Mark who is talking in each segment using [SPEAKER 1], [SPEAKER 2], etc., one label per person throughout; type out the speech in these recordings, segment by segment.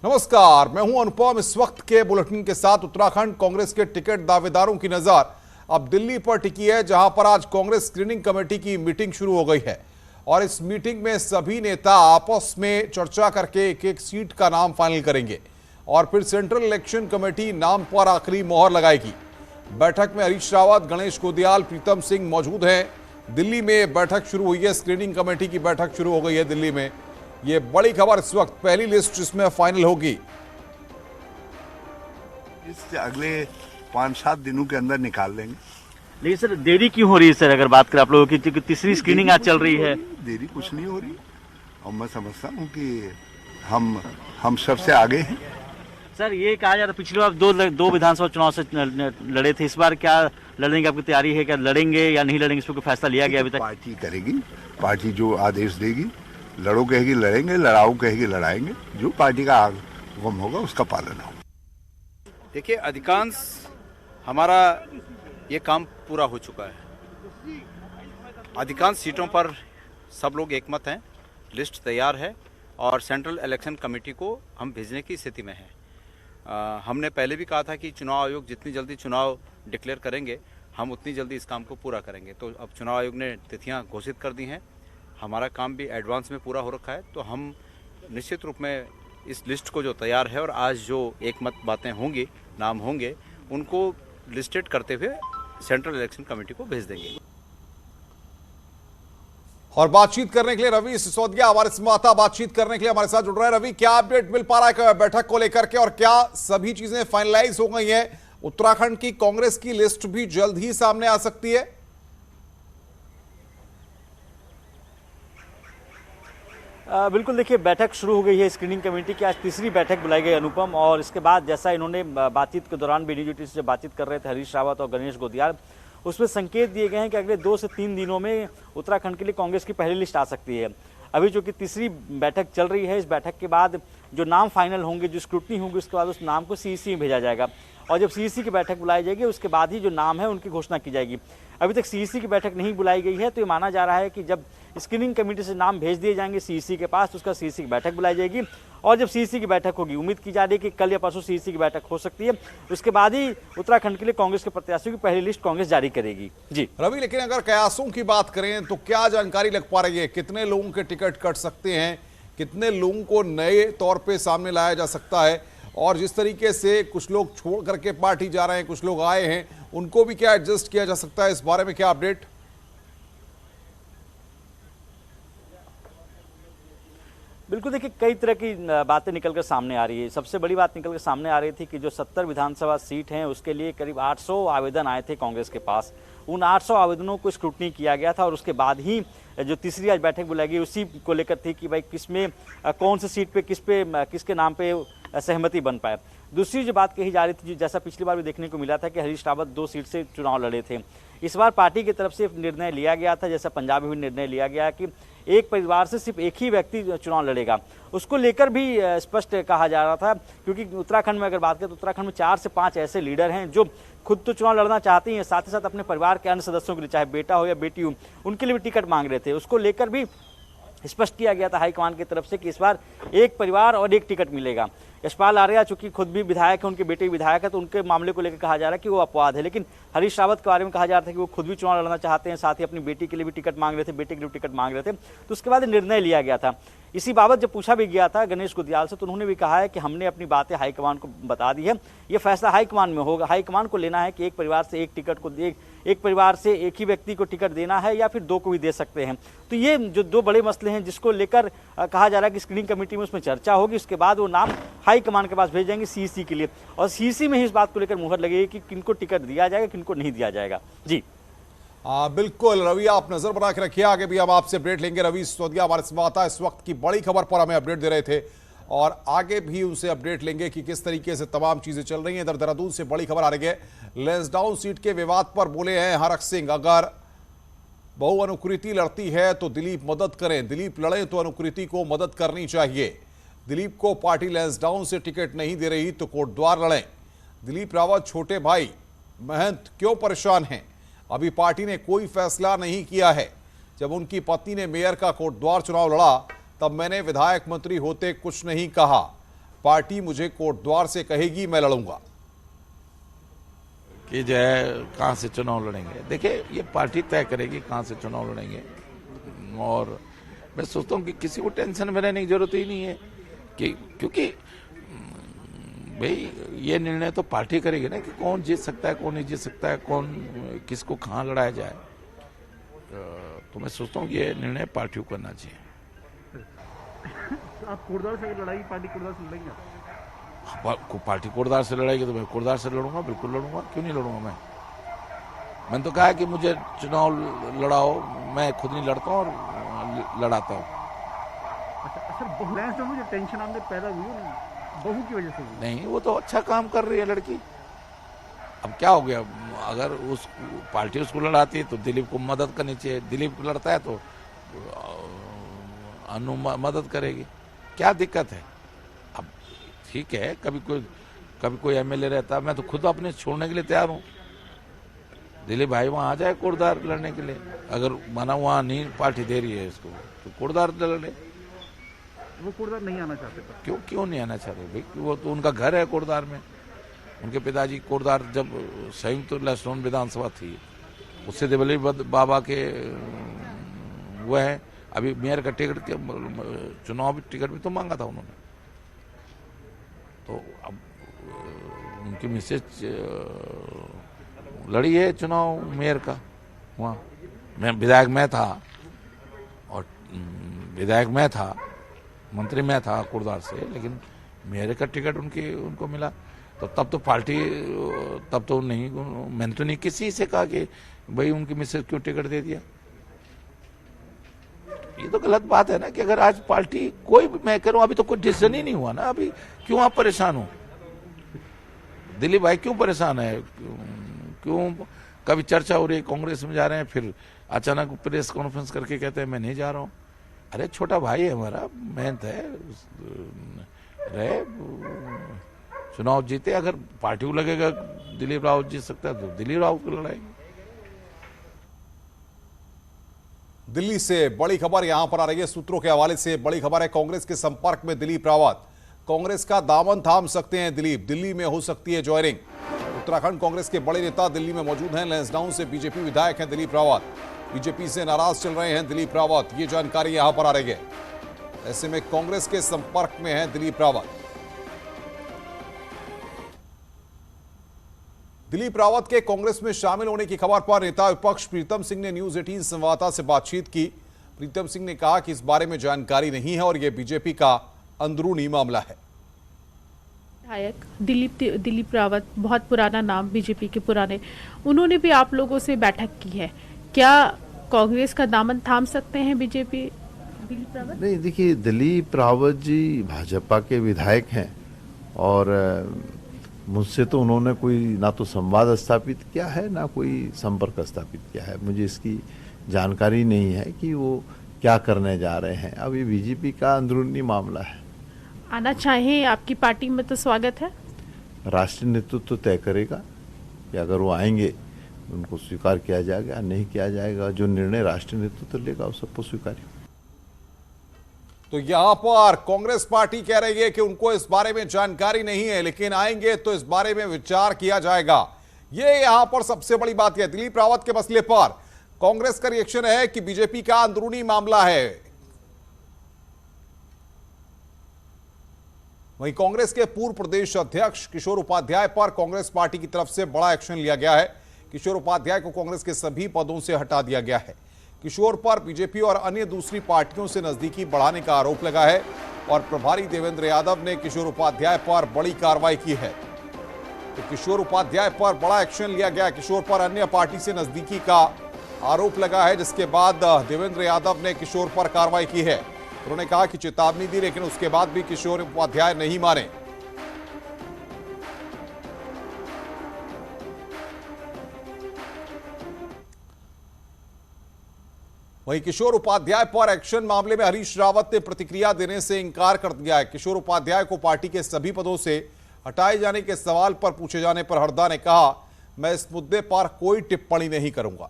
[SPEAKER 1] नमस्कार, मैं हूं अनुपम। इस वक्त के बुलेटिन के साथ उत्तराखंड कांग्रेस के टिकट दावेदारों की नजर अब दिल्ली पर टिकी है, जहां पर आज कांग्रेस स्क्रीनिंग कमेटी की मीटिंग शुरू हो गई है और इस मीटिंग में सभी नेता आपस में चर्चा करके एक एक सीट का नाम फाइनल करेंगे और फिर सेंट्रल इलेक्शन कमेटी नाम पर आखिरी मोहर लगाएगी। बैठक में हरीश रावत, गणेश गोदियाल, प्रीतम सिंह मौजूद हैं। दिल्ली में बैठक शुरू हुई है, स्क्रीनिंग कमेटी की बैठक शुरू हो गई है दिल्ली में। ये बड़ी खबर इस वक्त, पहली लिस्ट इसमें फाइनल होगी।
[SPEAKER 2] इस अगले 5-7 दिनों के अंदर निकाल लेंगे।
[SPEAKER 3] लेकिन सर देरी क्यों हो रही है सर, अगर बात करें आप लोगों की, क्योंकि तीसरी स्क्रीनिंग आज चल रही है।
[SPEAKER 2] देरी कुछ नहीं हो रही और मैं समझता हूँ कि हम सबसे आगे हैं।
[SPEAKER 3] सर ये कहा जा रहा है पिछली बार दो विधानसभा चुनाव से लड़े थे, इस बार क्या लड़ने की आपकी तैयारी है? क्या लड़ेंगे या नहीं लड़ेंगे, इस पर कोई फैसला लिया गया अभी तक?
[SPEAKER 2] पार्टी करेगी, पार्टी जो आदेश देगी, लड़ो कहेगी लड़ेंगे, लड़ाओ कहेगी लड़ाएंगे, जो पार्टी का हुक्म होगा उसका पालन होगा।
[SPEAKER 4] देखिए, अधिकांश हमारा ये काम पूरा हो चुका है। अधिकांश सीटों पर सब लोग एकमत हैं, लिस्ट तैयार है और सेंट्रल इलेक्शन कमेटी को हम भेजने की स्थिति में हैं। हमने पहले भी कहा था कि चुनाव आयोग जितनी जल्दी चुनाव डिक्लेयर करेंगे, हम उतनी जल्दी इस काम को पूरा करेंगे। तो अब चुनाव आयोग ने तिथियां घोषित कर दी हैं, हमारा काम भी एडवांस में पूरा हो रखा है, तो हम निश्चित रूप में इस लिस्ट को जो तैयार है और आज जो एकमत बातें होंगी, नाम होंगे, उनको लिस्टेड करते हुए सेंट्रल इलेक्शन कमेटी को भेज देंगे।
[SPEAKER 1] और बातचीत करने के लिए रवि सिसोदिया हमारे संवाददाता बातचीत करने के लिए हमारे साथ जुड़ रहे हैं। रवि, क्या अपडेट मिल पा रहा है बैठक को लेकर के और क्या सभी चीजें फाइनलाइज हो गई हैं? उत्तराखंड की कांग्रेस की लिस्ट भी जल्द ही सामने आ सकती है?
[SPEAKER 3] बिल्कुल, देखिए बैठक शुरू हो गई है स्क्रीनिंग कमेटी की। आज तीसरी बैठक बुलाई गई अनुपम, और इसके बाद जैसा इन्होंने बातचीत के दौरान बीडीयूटी से बातचीत कर रहे थे हरीश रावत और गणेश गोदियाल, उसमें संकेत दिए गए हैं कि अगले 2 से 3 दिनों में उत्तराखंड के लिए कांग्रेस की पहली लिस्ट आ सकती है। अभी जो कि तीसरी बैठक चल रही है, इस बैठक के बाद जो नाम फाइनल होंगे, जो स्क्रूटनी होगी, उसके बाद उस नाम को सीईसी में भेजा जाएगा और जब सीईसी की बैठक बुलाई जाएगी उसके बाद ही जो नाम है उनकी घोषणा की जाएगी। अभी तक सीईसी की बैठक नहीं बुलाई गई है, तो ये माना जा रहा है कि जब स्क्रीनिंग कमेटी से नाम भेज दिए जाएंगे सीईसी के पास, तो उसका सीईसी की बैठक बुलाई जाएगी और जब सीईसी की बैठक होगी, उम्मीद की जा रही है कि कल या परसों सीईसी की बैठक हो सकती है, उसके बाद ही उत्तराखंड के लिए कांग्रेस के प्रत्याशियों की पहली लिस्ट कांग्रेस जारी करेगी। जी
[SPEAKER 1] रवि, लेकिन अगर कयासों की बात करें तो क्या जानकारी लग पा रही है? कितने लोगों के टिकट कट सकते हैं, कितने लोगों को नए तौर पे सामने लाया जा सकता है, और जिस तरीके से कुछ लोग छोड़ करके पार्टी जा रहे हैं, कुछ लोग आए हैं, उनको भी क्या एडजस्ट किया जा सकता है? इस बारे में क्या अपडेट?
[SPEAKER 3] बिल्कुल, देखिए कई तरह की बातें निकलकर सामने आ रही है। सबसे बड़ी बात निकल कर सामने आ रही थी कि जो 70 विधानसभा सीट हैं उसके लिए करीब 800 आवेदन आए थे कांग्रेस के पास। उन 800 आवेदनों को स्क्रूटनी किया गया था और उसके बाद ही जो तीसरी आज बैठक बुलाई गई उसी को लेकर थी कि भाई किसमें कौन सी सीट पे किसके नाम पे सहमति बन पाए। दूसरी जो बात कही जा रही थी, जैसा पिछली बार भी देखने को मिला था कि हरीश रावत 2 सीट से चुनाव लड़े थे, इस बार पार्टी की तरफ से निर्णय लिया गया था, जैसा पंजाब में भी निर्णय लिया गया कि एक परिवार से सिर्फ एक ही व्यक्ति चुनाव लड़ेगा। उसको लेकर भी स्पष्ट कहा जा रहा था, क्योंकि उत्तराखंड में अगर बात करें तो उत्तराखंड में 4 से 5 ऐसे लीडर हैं जो खुद तो चुनाव लड़ना चाहते हैं, साथ ही साथ अपने परिवार के अन्य सदस्यों के लिए, चाहे बेटा हो या बेटी हो, उनके लिए भी टिकट मांग रहे थे। उसको लेकर भी स्पष्ट किया गया था हाईकमान की तरफ से कि इस बार एक परिवार और एक टिकट मिलेगा। यशपाल आर्या चूंकि खुद भी विधायक है, उनके बेटे भी विधायक है, तो उनके मामले को लेकर कहा जा रहा है कि वो अपवाद है, लेकिन हरीश रावत के बारे में कहा जा रहा था कि वो खुद भी चुनाव लड़ना चाहते हैं, साथ ही अपनी बेटी के लिए भी टिकट मांग रहे थे, बेटे के लिए भी टिकट मांग रहे थे। तो उसके बाद निर्णय लिया गया था। इसी बाबत जब पूछा भी गया था गणेश गोदियाल से, तो उन्होंने भी कहा है कि हमने अपनी बातें हाईकमान को बता दी है, ये फैसला हाईकमान में होगा। हाईकमान को लेना है कि एक परिवार से एक टिकट को एक परिवार से एक ही व्यक्ति को टिकट देना है या फिर 2 को भी दे सकते हैं। तो ये जो 2 बड़े मसले हैं जिसको लेकर कहा जा रहा है कि स्क्रीनिंग कमेटी में उसमें चर्चा होगी, उसके बाद वो नाम हाईकमान के पास भेज जाएंगे सीईसी के लिए और सीईसी में ही इस बात को लेकर मुहर लगेगी कि किनको टिकट दिया जाएगा, किनको नहीं दिया जाएगा। जी
[SPEAKER 1] बिल्कुल रवि, आप नजर बना के रखिए, आगे भी हम आपसे अपडेट लेंगे। रवि सिसोदिया हमारे संवाददाता इस वक्त की बड़ी खबर पर हमें अपडेट दे रहे थे और आगे भी उनसे अपडेट लेंगे कि किस तरीके से तमाम चीजें चल रही हैं। इधर देहरादून से बड़ी खबर आ रही है। लैंसडाउन सीट के विवाद पर बोले हैं हरक सिंह, अगर बहुअनुकृति लड़ती है तो दिलीप मदद करें, दिलीप लड़े तो अनुकृति को मदद करनी चाहिए। दिलीप को पार्टी लैंसडाउन से टिकट नहीं दे रही तो कोटद्वार लड़ें। दिलीप रावत छोटे भाई महंत क्यों परेशान हैं? अभी पार्टी ने कोई फैसला नहीं किया है। जब उनकी पत्नी ने मेयर का कोटद्वार चुनाव लड़ा तब मैंने विधायक मंत्री होते कुछ नहीं कहा। पार्टी मुझे कोटद्वार से कहेगी, मैं लड़ूंगा।
[SPEAKER 5] कि जो है कहाँ से चुनाव लड़ेंगे, देखिए ये पार्टी तय करेगी कहाँ से चुनाव लड़ेंगे। और मैं सोचता हूँ कि किसी को टेंशन में रहने की जरूरत ही नहीं है कि, क्योंकि भाई ये निर्णय तो पार्टी करेगी ना कि कौन जीत सकता है, कौन नहीं जीत सकता है, कौन किसको कहाँ लड़ाया जाए। तो मैं सोचता हूँ कि ये निर्णय पार्टी को करना चाहिए।
[SPEAKER 6] आप कोटद्वार से लड़ाई, पार्टी कोटद्वार से लड़ेंगे?
[SPEAKER 5] पार्टी कोटद्वार से लड़ाएगी तो मैं कोटद्वार से लड़ूंगा, बिल्कुल लड़ूंगा, क्यों नहीं लड़ूंगा। मैंने तो कहा कि मुझे चुनाव लड़ाओ, मैं खुद नहीं लड़ता हूँ और लड़ाता हूँ।
[SPEAKER 6] अच्छा सर, बहू जो टेंशन आपने पैदा हुई है बहू की वजह से हुई?
[SPEAKER 5] नहीं, वो तो अच्छा काम कर रही है लड़की। अब क्या हो गया, अगर उस पार्टी उसको लड़ाती है तो दिलीप को मदद करनी चाहिए, दिलीप लड़ता है तो अनु मदद करेगी, क्या दिक्कत है। अब ठीक है, कभी कोई एमएलए रहता, मैं तो खुद अपने छोड़ने के लिए तैयार हूँ। दिलीप भाई वहाँ आ जाए कोटद्वार लड़ने के लिए, अगर माना वहाँ नहीं पार्टी दे रही है इसको तो कोटद्वार लड़े।
[SPEAKER 6] वो कोटद्वार नहीं आना चाहते?
[SPEAKER 5] क्यों नहीं आना चाहते भाई, वो तो उनका घर है कोटद्वार में। उनके पिताजी कोटद्वार जब संयुक्त लहसुन विधानसभा थी, उससे दिलीप बाबा के वो है। अभी मेयर का टिकट के चुनाव टिकट भी तो मांगा था उन्होंने। तो अब उनकी मिसेज लड़ी है चुनाव मेयर का वहाँ। मैं विधायक मैं था, और विधायक मैं था, मंत्री मैं था कोटद्वार से, लेकिन मेयर का टिकट उनको मिला। तो तब तो पार्टी, तब तो नहीं, मैंने तो नहीं किसी से कहा कि भाई उनकी मिसेज क्यों टिकट दे दिया। ये तो गलत बात है ना कि अगर आज पार्टी कोई भी, मैं कह रहा हूं अभी तो कोई डिसीजन ही नहीं हुआ ना, अभी क्यों आप परेशान हो? दिलीप भाई क्यों परेशान है? क्यों कभी चर्चा हो रही है, कांग्रेस में जा रहे हैं, फिर अचानक प्रेस कॉन्फ्रेंस करके कहते हैं मैं नहीं जा रहा हूं। अरे छोटा भाई है हमारा, मेहनत है, रहे चुनाव जीते। अगर पार्टी को लगेगा दिलीप रावत जीत सकता है तो दिलीप रावत को लड़ाएगी।
[SPEAKER 1] दिल्ली से बड़ी खबर यहां पर आ रही है, सूत्रों के हवाले से बड़ी खबर है। कांग्रेस के संपर्क में दिलीप रावत, कांग्रेस का दामन थाम सकते हैं दिलीप, दिल्ली में हो सकती है ज्वाइनिंग। उत्तराखंड कांग्रेस के बड़े नेता दिल्ली में मौजूद हैं। लैंसडाउन से बीजेपी विधायक हैं दिलीप रावत, बीजेपी से नाराज चल रहे हैं दिलीप रावत, ये जानकारी यहां पर आ रही है। ऐसे में कांग्रेस के संपर्क में है दिलीप रावत। दिलीप रावत के कांग्रेस में शामिल होने की खबर पर नेता विपक्ष प्रीतम सिंह ने न्यूज 18 संवाददाता से बातचीत की। प्रीतम सिंह ने कहा कि इस बारे में जानकारी नहीं है और यह बीजेपी का अंदरूनी मामला है।
[SPEAKER 7] विधायक दिलीप रावत, बहुत पुराना नाम बीजेपी के पुराने, उन्होंने भी आप लोगों से बैठक की है। क्या कांग्रेस का दामन थाम सकते हैं बीजेपी दिलीप रावत?
[SPEAKER 8] नहीं, देखिए दिलीप रावत जी भाजपा के विधायक हैं और मुझसे तो उन्होंने कोई ना तो संवाद स्थापित किया है ना कोई संपर्क स्थापित किया है। मुझे इसकी जानकारी नहीं है कि वो क्या करने जा रहे हैं। अब ये बीजेपी का अंदरूनी मामला है।
[SPEAKER 7] आना चाहें आपकी पार्टी में तो स्वागत है।
[SPEAKER 8] राष्ट्रीय नेतृत्व तो तय करेगा कि अगर वो आएंगे उनको स्वीकार किया जाएगा, नहीं किया जाएगा। जो निर्णय राष्ट्रीय नेतृत्व लेगा वो सबको स्वीकार।
[SPEAKER 1] तो यहां पर कांग्रेस पार्टी कह रही है कि उनको इस बारे में जानकारी नहीं है, लेकिन आएंगे तो इस बारे में विचार किया जाएगा। ये यहां पर सबसे बड़ी बात है। दिलीप रावत के मसले पर कांग्रेस का रिएक्शन है कि बीजेपी का अंदरूनी मामला है। वहीं कांग्रेस के पूर्व प्रदेश अध्यक्ष किशोर उपाध्याय पर कांग्रेस पार्टी की तरफ से बड़ा एक्शन लिया गया है। किशोर उपाध्याय को कांग्रेस के सभी पदों से हटा दिया गया है। किशोर पर बीजेपी और अन्य दूसरी पार्टियों से नजदीकी बढ़ाने का आरोप लगा है और प्रभारी देवेंद्र यादव ने किशोर उपाध्याय पर बड़ी कार्रवाई की है। तो किशोर उपाध्याय पर बड़ा एक्शन लिया गया। किशोर पर अन्य पार्टी से नजदीकी का आरोप लगा है, जिसके बाद देवेंद्र यादव ने किशोर पर कार्रवाई की है। उन्होंने कहा कि चेतावनी दी, लेकिन उसके बाद भी किशोर उपाध्याय नहीं माने। वहीं किशोर उपाध्याय पर एक्शन मामले में हरीश रावत ने प्रतिक्रिया देने से इंकार कर दिया है। किशोर उपाध्याय को पार्टी के सभी पदों से हटाए जाने के सवाल पर पूछे जाने पर हरदा ने कहा, मैं इस मुद्दे पर कोई टिप्पणी नहीं करूंगा।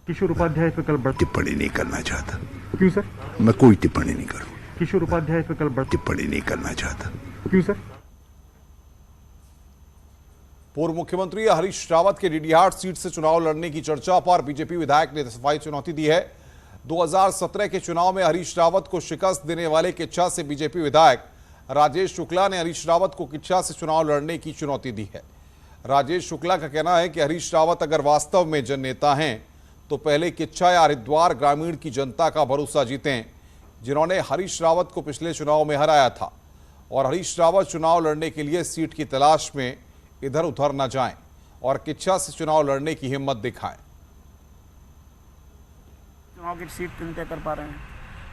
[SPEAKER 6] किशोर उपाध्याय पे कल
[SPEAKER 2] टिप्पणी नहीं करना चाहता।
[SPEAKER 6] क्यों सर?
[SPEAKER 2] मैं कोई टिप्पणी नहीं करूँ।
[SPEAKER 6] किशोर उपाध्याय पे कल
[SPEAKER 2] टिप्पणी नहीं करना चाहता।
[SPEAKER 6] क्यों सर?
[SPEAKER 1] पूर्व मुख्यमंत्री हरीश रावत के डीडीहाट सीट से चुनाव लड़ने की चर्चा पर बीजेपी विधायक ने सफाई चुनौती दी है। 2017 के चुनाव में हरीश रावत को शिकस्त देने वाले किच्छा से बीजेपी विधायक राजेश शुक्ला ने हरीश रावत को किच्छा से चुनाव लड़ने की चुनौती दी है। राजेश शुक्ला का कहना है कि हरीश रावत अगर वास्तव में जननेता हैं तो पहले किच्छा या हरिद्वार ग्रामीण की जनता का भरोसा जीतें, जिन्होंने हरीश रावत को पिछले चुनाव में हराया था, और हरीश रावत चुनाव लड़ने के लिए सीट की तलाश में इधर उधर न जाएं और किच्छा से चुनाव लड़ने की हिम्मत दिखाएं।
[SPEAKER 9] चुनाव की सीट नहीं तय कर पा रहे हैं।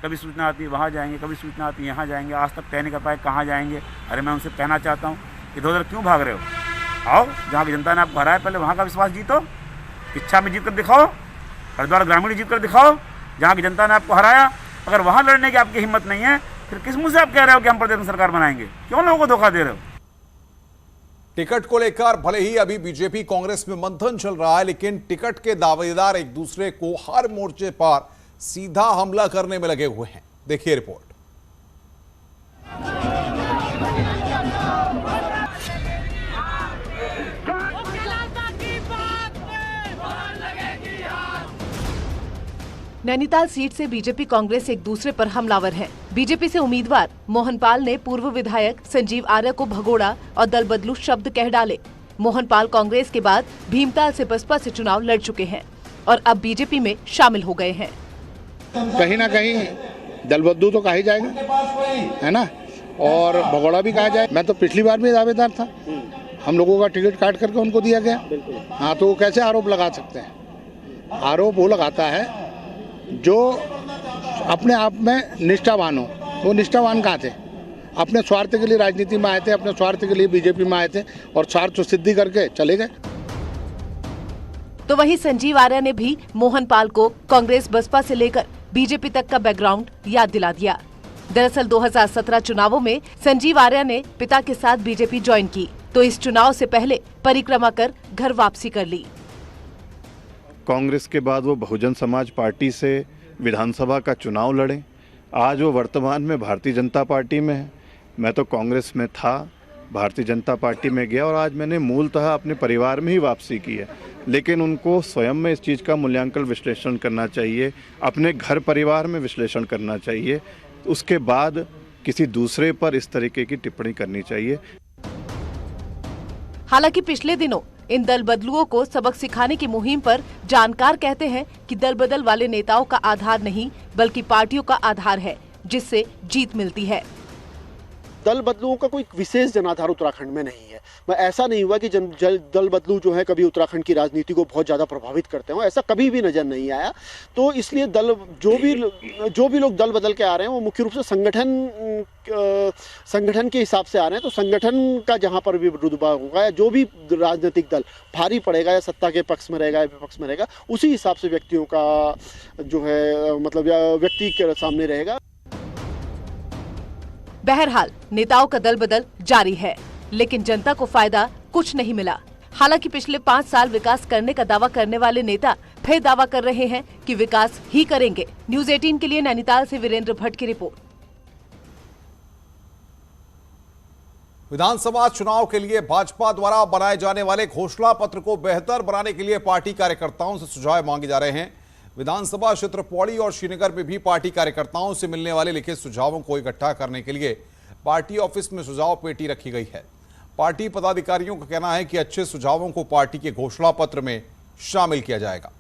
[SPEAKER 9] कभी सूचना आती है वहाँ जाएंगे, कभी सूचना आती है यहाँ जाएंगे, आज तक तय नहीं कर पाए कहाँ जाएंगे। अरे मैं उनसे कहना चाहता हूँ, इधर उधर क्यों भाग रहे हो? आओ, जहाँ की जनता ने आपको हराया पहले वहाँ का विश्वास जीतो, किच्छा में जीत कर दिखाओ, हरिद्वार ग्रामीण जीत कर दिखाओ, जहाँ की जनता ने आपको हराया। अगर वहाँ लड़ने की आपकी हिम्मत नहीं है, फिर किस मुँह से आप कह रहे हो कि हम प्रदेश में सरकार बनाएंगे? क्यों लोगों को धोखा दे रहे हो?
[SPEAKER 1] टिकट को लेकर भले ही अभी बीजेपी कांग्रेस में मंथन चल रहा है, लेकिन टिकट के दावेदार एक दूसरे को हर मोर्चे पर सीधा हमला करने में लगे हुए हैं। देखिए रिपोर्ट।
[SPEAKER 10] नैनीताल सीट से बीजेपी कांग्रेस एक दूसरे पर हमलावर है। बीजेपी से उम्मीदवार मोहनपाल ने पूर्व विधायक संजीव आर्य को भगोड़ा और दल बदलू शब्द कह डाले। मोहनपाल कांग्रेस के बाद भीमताल से बसपा से चुनाव लड़ चुके हैं और अब बीजेपी में शामिल हो गए हैं।
[SPEAKER 11] कहीं ना कहीं दल बदलू तो कहा ही जाएगा, है ना, और भगोड़ा भी कहा जाए। मैं तो पिछली बार भी दावेदार था, हम लोगों का टिकट काट करके उनको दिया गया। हाँ, तो कैसे आरोप लगा सकते हैं? आरोप वो लगाता है जो अपने आप में निष्ठावान हो। वो निष्ठावान कहाँ थे? अपने स्वार्थ के लिए राजनीति में आए थे, अपने स्वार्थ के लिए बीजेपी में आए थे और स्वार्थ सिद्धि करके चले गए।
[SPEAKER 10] तो वहीं संजीव आर्य ने भी मोहनपाल को कांग्रेस बसपा से लेकर बीजेपी तक का बैकग्राउंड याद दिला दिया। दरअसल 2017 चुनावों में संजीव आर्य ने पिता के साथ बीजेपी ज्वाइन की, तो इस चुनाव से पहले परिक्रमा कर घर वापसी कर ली।
[SPEAKER 8] कांग्रेस के बाद वो बहुजन समाज पार्टी से विधानसभा का चुनाव लड़े। आज वो वर्तमान में भारतीय जनता पार्टी में है। मैं तो कांग्रेस में था, भारतीय जनता पार्टी में गया और आज मैंने मूलतः अपने परिवार में ही वापसी की है। लेकिन उनको स्वयं में इस चीज़ का मूल्यांकन विश्लेषण करना चाहिए, अपने घर परिवार में विश्लेषण करना चाहिए, उसके बाद किसी दूसरे पर इस तरीके की टिप्पणी करनी चाहिए।
[SPEAKER 10] हालांकि पिछले दिनों इन दल बदलुओं को सबक सिखाने की मुहिम पर जानकार कहते हैं कि दल बदल वाले नेताओं का आधार नहीं बल्कि पार्टियों का आधार है, जिससे जीत मिलती है।
[SPEAKER 12] दल बदलुओं का कोई विशेष जनाधार उत्तराखंड में नहीं है। मैं ऐसा नहीं हुआ कि दल बदलू जो है कभी उत्तराखंड की राजनीति को बहुत ज़्यादा प्रभावित करते हो, ऐसा कभी भी नज़र नहीं आया। तो इसलिए जो भी लोग दल बदल के आ रहे हैं वो मुख्य रूप से संगठन के हिसाब से आ रहे हैं। तो संगठन का जहाँ पर भी रुतबा होगा या जो भी राजनीतिक दल भारी पड़ेगा या सत्ता के पक्ष में रहेगा या विपक्ष में रहेगा, उसी हिसाब से व्यक्तियों का जो है मतलब व्यक्ति के सामने रहेगा।
[SPEAKER 10] बहरहाल नेताओं का दल बदल जारी है, लेकिन जनता को फायदा कुछ नहीं मिला। हालांकि पिछले 5 साल विकास करने का दावा करने वाले नेता फिर दावा कर रहे हैं कि विकास ही करेंगे। न्यूज़ 18 के लिए नैनीताल से वीरेंद्र भट्ट की रिपोर्ट।
[SPEAKER 1] विधानसभा चुनाव के लिए भाजपा द्वारा बनाए जाने वाले घोषणा पत्र को बेहतर बनाने के लिए पार्टी कार्यकर्ताओं से सुझाव मांगे जा रहे हैं। विधानसभा क्षेत्र पौड़ी और श्रीनगर में भी पार्टी कार्यकर्ताओं से मिलने वाले लिखित सुझावों को इकट्ठा करने के लिए पार्टी ऑफिस में सुझाव पेटी रखी गई है। पार्टी पदाधिकारियों का कहना है कि अच्छे सुझावों को पार्टी के घोषणा पत्र में शामिल किया जाएगा।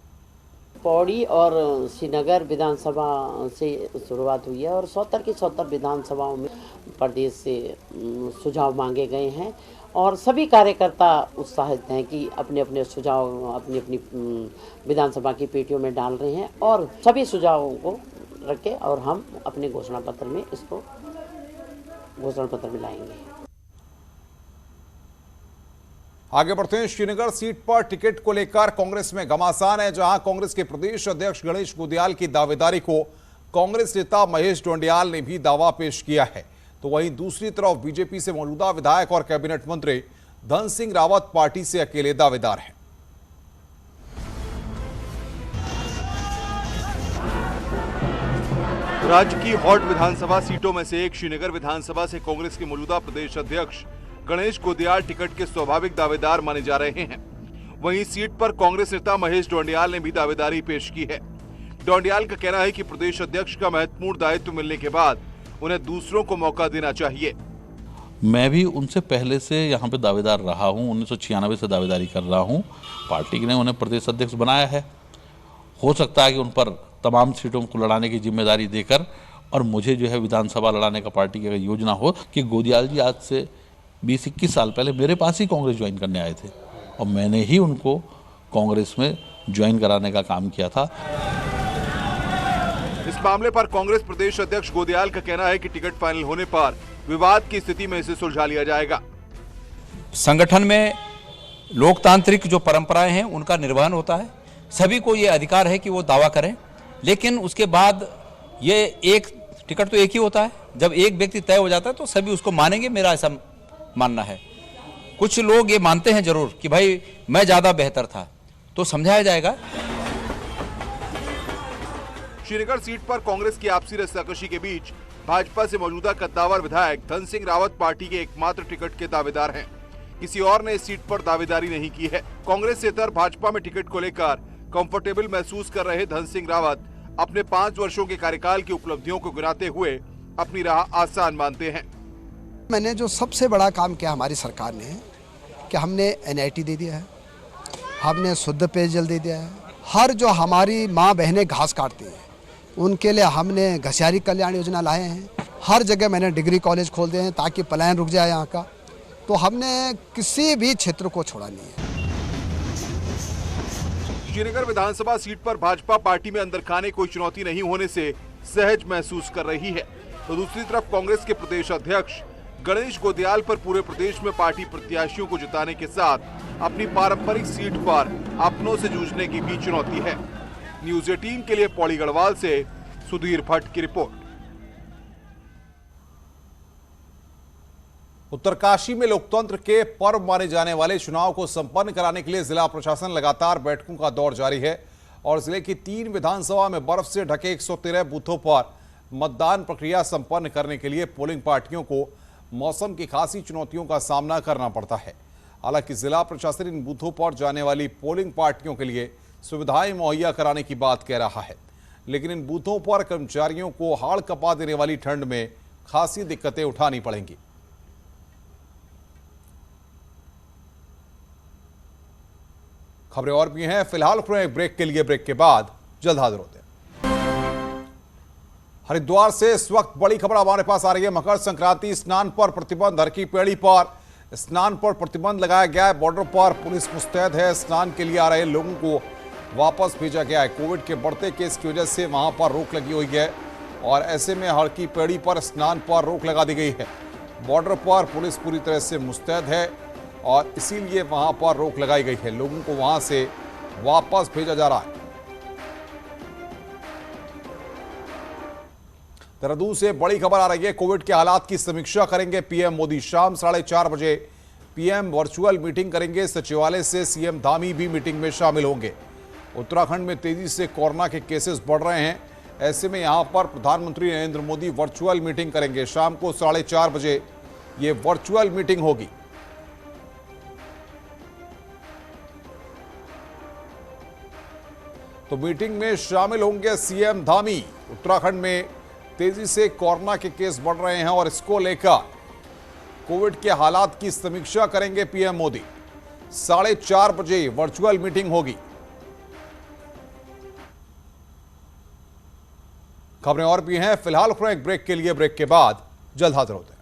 [SPEAKER 13] पौड़ी और श्रीनगर विधानसभा से शुरुआत हुई है और 70 की 70 विधानसभाओं में प्रदेश से सुझाव मांगे गए हैं और सभी कार्यकर्ता उत्साहित हैं कि अपने अपने सुझाव अपनी अपनी विधानसभा की पेटियों में डाल रहे हैं और सभी सुझावों को रखे और हम अपने घोषणा पत्र में इसको घोषणा पत्र में लाएंगे।
[SPEAKER 1] आगे बढ़ते हैं। श्रीनगर सीट पर टिकट को लेकर कांग्रेस में घमासान है, जहां कांग्रेस के प्रदेश अध्यक्ष गणेश गुदियाल की दावेदारी को कांग्रेस नेता महेश डोंडियाल ने भी दावा पेश किया है, तो वहीं दूसरी तरफ बीजेपी से मौजूदा विधायक और कैबिनेट मंत्री धन सिंह रावत पार्टी से अकेले दावेदार हैं।
[SPEAKER 14] राज्य की हॉट विधानसभा सीटों में से एक श्रीनगर विधानसभा से कांग्रेस के मौजूदा प्रदेश अध्यक्ष गणेश गोदियाल टिकट के स्वाभाविक दावेदार माने जा रहे हैं। वहीं सीट पर कांग्रेस नेता महेश डोंडियाल ने भी दावेदारी पेश की है। डोंडियाल का कहना है कि प्रदेश अध्यक्ष का महत्वपूर्ण दायित्व मिलने के बाद उन्हें दूसरों को मौका देना चाहिए।
[SPEAKER 15] मैं भी उनसे पहले से यहाँ पे दावेदार रहा हूँ, 1996 से दावेदारी कर रहा हूँ। पार्टी ने उन्हें प्रदेश अध्यक्ष बनाया है। हो सकता है कि उन पर तमाम सीटों को लड़ाने की जिम्मेदारी देकर और मुझे जो है विधानसभा लड़ाने का पार्टी की योजना हो कि गोदियाल जी आज से 20-21 साल पहले मेरे पास ही कांग्रेस ज्वाइन करने आए थे और मैंने ही उनको कांग्रेस में ज्वाइन कराने का काम किया था।
[SPEAKER 14] इस मामले पर कांग्रेस प्रदेश अध्यक्ष गोदियाल का कहना है कि टिकट फाइनल होने पर विवाद की स्थिति में इसे सुलझा लिया जाएगा।
[SPEAKER 16] संगठन में लोकतांत्रिक जो परंपराएं हैं उनका निर्वहन होता है। सभी को ये अधिकार है कि वो दावा करें, लेकिन उसके बाद ये एक टिकट तो एक ही होता है। जब एक व्यक्ति तय हो जाता है तो सभी उसको मानेंगे, मेरा ऐसा मानना है। कुछ लोग ये मानते हैं जरूर कि भाई मैं ज्यादा बेहतर था, तो समझाया जाएगा।
[SPEAKER 14] श्रीनगर सीट पर कांग्रेस की आपसी रस्साकशी के बीच भाजपा से मौजूदा कद्दावर विधायक धन सिंह रावत पार्टी के एकमात्र टिकट के दावेदार हैं। किसी और ने इस सीट पर दावेदारी नहीं की है। कांग्रेस से इतर भाजपा में टिकट को लेकर कंफर्टेबल महसूस कर रहे धन सिंह रावत अपने 5 वर्षों के कार्यकाल की उपलब्धियों को गिनाते हुए अपनी राह आसान मानते हैं।
[SPEAKER 17] मैंने जो सबसे बड़ा काम किया हमारी सरकार ने कि हमने NIT दे दिया है, हमने शुद्ध पेयजल दे दिया है। हर जो हमारी माँ बहनें घास काटती हैं उनके लिए हमने घसियारी कल्याण योजना लाए हैं। हर जगह मैंने डिग्री कॉलेज खोल दिए हैं ताकि पलायन रुक जाए यहाँ का। तो हमने किसी भी क्षेत्र को छोड़ा नहीं है।
[SPEAKER 14] श्रीनगर विधानसभा सीट पर भाजपा पार्टी में अंदर खाने कोई चुनौती नहीं होने से सहज महसूस कर रही है, तो दूसरी तरफ कांग्रेस के प्रदेश अध्यक्ष गणेश गोदियाल पर पूरे प्रदेश में पार्टी प्रत्याशियों को जिताने के साथ अपनी पारंपरिक सीट पर अपनों से जूझने की भी चुनौती है। न्यूज़ 18 के लिए पौड़ी गढ़वाल से सुधीर भट्ट की रिपोर्ट।
[SPEAKER 1] उत्तरकाशी में लोकतंत्र के पर्व माने जाने वाले चुनाव को संपन्न कराने के लिए जिला प्रशासन लगातार बैठकों का दौर जारी है और जिले की 3 विधानसभा में बर्फ से ढके 113 बूथों पर मतदान प्रक्रिया संपन्न करने के लिए पोलिंग पार्टियों को मौसम की खासी चुनौतियों का सामना करना पड़ता है। हालांकि जिला प्रशासन इन बूथों पर जाने वाली पोलिंग पार्टियों के लिए सुविधाएं मुहैया कराने की बात कह रहा है, लेकिन इन बूथों पर कर्मचारियों को हाड़ कपा देने वाली ठंड में खासी दिक्कतें उठानी पड़ेंगी। खबरें और भी हैं, फिलहाल एक ब्रेक के लिए, ब्रेक के बाद जल्द हाजिर होते हैं। हरिद्वार से इस वक्त बड़ी खबर हमारे पास आ रही है। मकर संक्रांति स्नान पर प्रतिबंध, हर की पेड़ी पर स्नान पर प्रतिबंध लगाया गया है। बॉर्डर पर पुलिस मुस्तैद है। स्नान के लिए आ रहे लोगों को वापस भेजा गया है। कोविड के बढ़ते केस की वजह से वहां पर रोक लगी हुई है और ऐसे में हर की पेड़ी पर स्नान पर रोक लगा दी गई है। बॉर्डर पर पुलिस पूरी तरह से मुस्तैद है और इसीलिए वहां पर रोक लगाई गई है। लोगों को वहां से वापस भेजा जा रहा है। देहरादून से बड़ी खबर आ रही है। कोविड के हालात की समीक्षा करेंगे पीएम मोदी। शाम 4:30 बजे पीएम वर्चुअल मीटिंग करेंगे। सचिवालय से सीएम धामी भी मीटिंग में शामिल होंगे। उत्तराखंड में तेजी से कोरोना के केसेस बढ़ रहे हैं। ऐसे में यहां पर प्रधानमंत्री नरेंद्र मोदी वर्चुअल मीटिंग करेंगे। शाम को 4:30 बजे ये वर्चुअल मीटिंग होगी। तो मीटिंग में शामिल होंगे सीएम धामी। उत्तराखंड में तेजी से कोरोना के केस बढ़ रहे हैं और इसको लेकर कोविड के हालात की समीक्षा करेंगे पीएम मोदी। 4:30 बजे वर्चुअल मीटिंग होगी। खबरें और भी हैं, फिलहाल एक ब्रेक के लिए, ब्रेक के बाद जल्द हाजिर होते हैं।